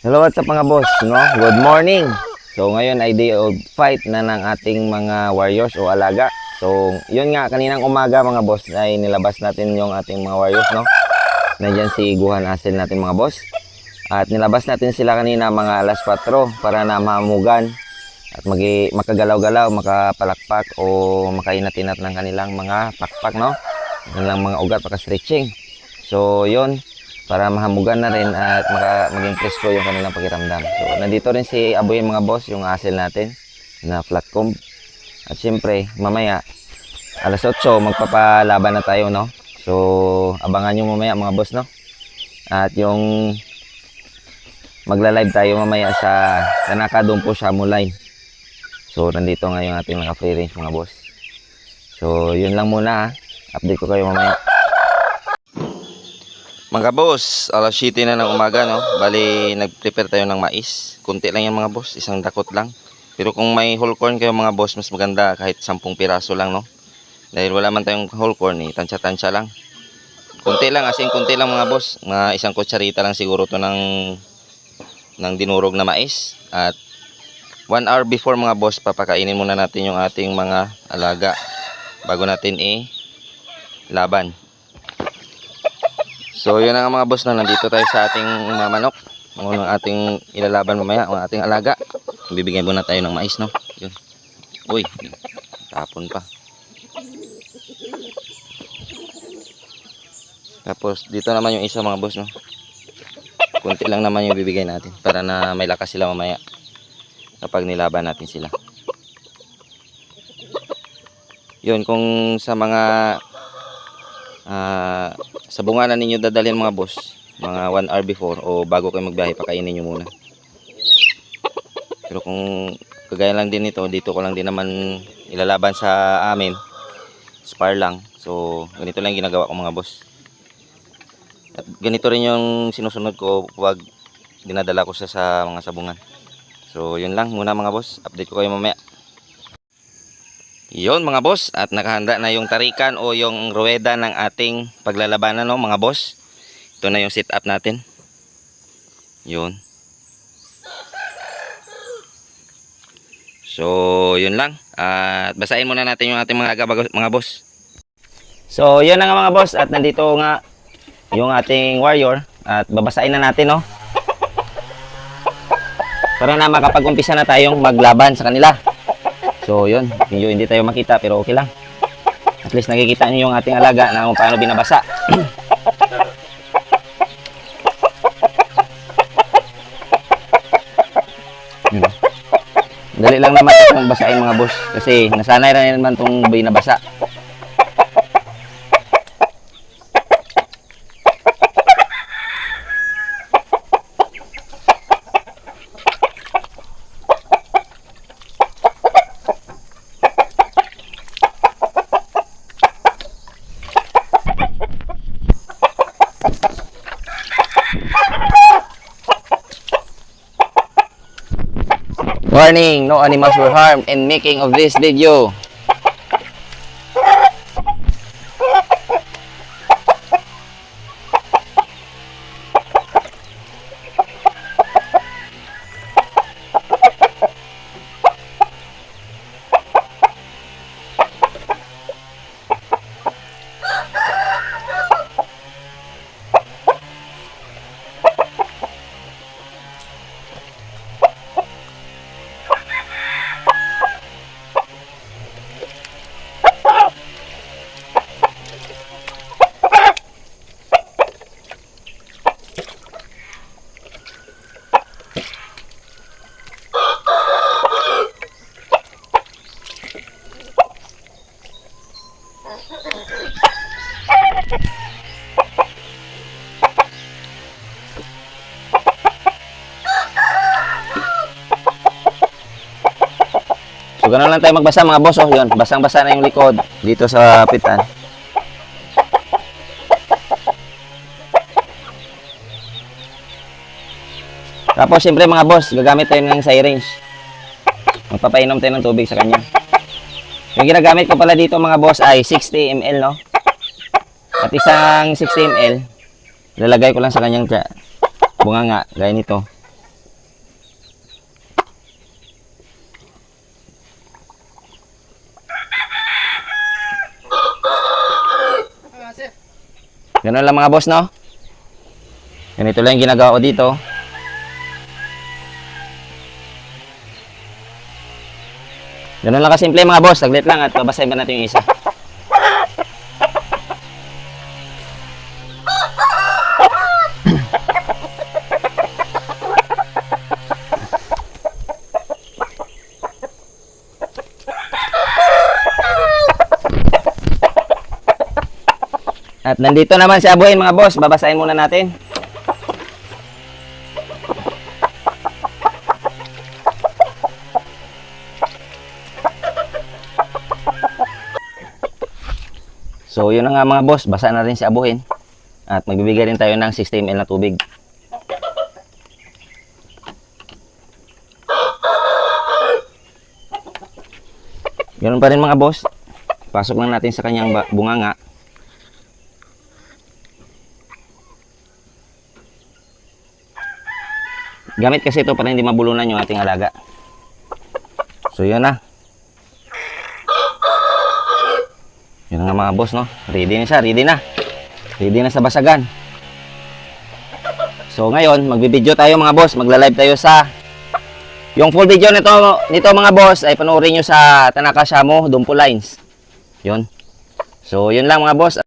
Hello, what's up mga boss, no? Good morning. So ngayon ay day of fight na ng ating mga warriors o alaga. So yun nga, kaninang umaga mga boss ay nilabas natin yung ating mga warriors, no? Nandiyan si Guhan Asil natin mga boss. At nilabas natin sila kanina mga alas 4 para na mamugan at makagalaw-galaw, makapalakpak o makainat-inat ng kanilang mga pakpak, no? Kanilang mga ugat, maka-stretching. So yun, para mahamugan na rin at maging presko yung kanilang pakiramdam. So nandito rin si Aboy mga boss, yung asil natin na flat comb. At syempre mamaya alas 8 magpapalaban na tayo, no? So abangan nyo mamaya mga boss, no? At yung magla-live tayo mamaya sa Nakadumpo Shamu line. So nandito nga yung ating naka free range mga boss. So yun lang muna ha. Update ko kayo mamaya. Mga boss, alas 7 na ng umaga, no? Bali, nag-prepare tayo ng mais. Kunti lang yan mga boss, isang dakot lang. Pero kung may whole corn kayo mga boss, mas maganda kahit 10 piraso lang, no? Dahil wala man tayong whole corn, tansya-tansya lang. Kunti lang, as in kunti lang mga boss. Mga isang kutsarita lang siguro to ng dinurog na mais. At 1 hour before mga boss, papakainin muna natin yung ating mga alaga bago natin laban. So yun na nga mga boss, na nandito tayo sa ating mga manok. Ang ating ilalaban mamaya, ang ating alaga. Bibigyan muna tayo ng mais, no? Yun. Uy, tapon pa. Tapos dito naman yung isa mga boss, no? Kunti lang naman yung bibigay natin para na may lakas sila mamaya kapag nilaban natin sila. Yun, kung sa mga sa bunganan ninyo dadalhin mga boss, mga 1 hour before o bago kayo magbiyahe, pakainin nyo muna. Pero kung kagaya lang din ito, dito ko lang din naman ilalaban sa amin, spar lang. So ganito lang ginagawa ko mga boss. At ganito rin yung sinusunod ko pag dinadala ko sa mga sabungan. So yun lang muna mga boss, update ko kayo mamaya. Yun mga boss, at nakahanda na yung tarikan o yung ruweda ng ating paglalabanan, no mga boss. Ito na yung setup natin. Yun. So yun lang. At basahin muna natin yung ating mga boss. So yun na nga mga boss, at nandito nga yung ating warrior. At babasahin na natin, no? Para na makapag-umpisa na tayong maglaban sa kanila. So yun, medyo hindi tayo makita pero okay lang. At least nakikita niyo yung ating alaga na kung paano binabasa. Dali lang naman itong basahin mga boss, kasi nasanay na naman itong binabasa. Warning, no animals were harmed in making of this video. So ganoon lang tayo magbasa mga boss, oh, yun, basang-basa na yung likod dito sa pitan. Tapos siyempre mga boss, gagamit tayo ng syringe. Magpapainom tayo ng tubig sa kanya. Yung ginagamit ko pala dito mga boss ay 60 ml, no? At isang 60 ml, lalagay ko lang sa kanyang bunganga, gaya nito. Ganun lang mga boss, no? Ganito lang yung ginagawa ko dito. Ganun lang kasimple mga boss. Saglit lang at babasahin ba natin yung isa. At nandito naman si Abuhin mga boss. Babasahin muna natin. So yun na nga mga boss. Basa na rin si Abuhin. At magbibigay rin tayo ng 60 ml na tubig. Ganun pa rin mga boss. Pasok lang natin sa kanyang bunganga. Gamit kasi ito para hindi mabulunan yung ating alaga. So yun na. Yun nga mga boss, no? Ready na siya, ready na. Ready na sa basagan. So ngayon, magbibideo tayo mga boss. Magla-live tayo sa... Yung full video nito mga boss ay panoorin nyo sa Tanaka Shamo Dumpo Lines. Yun. So yun lang mga boss.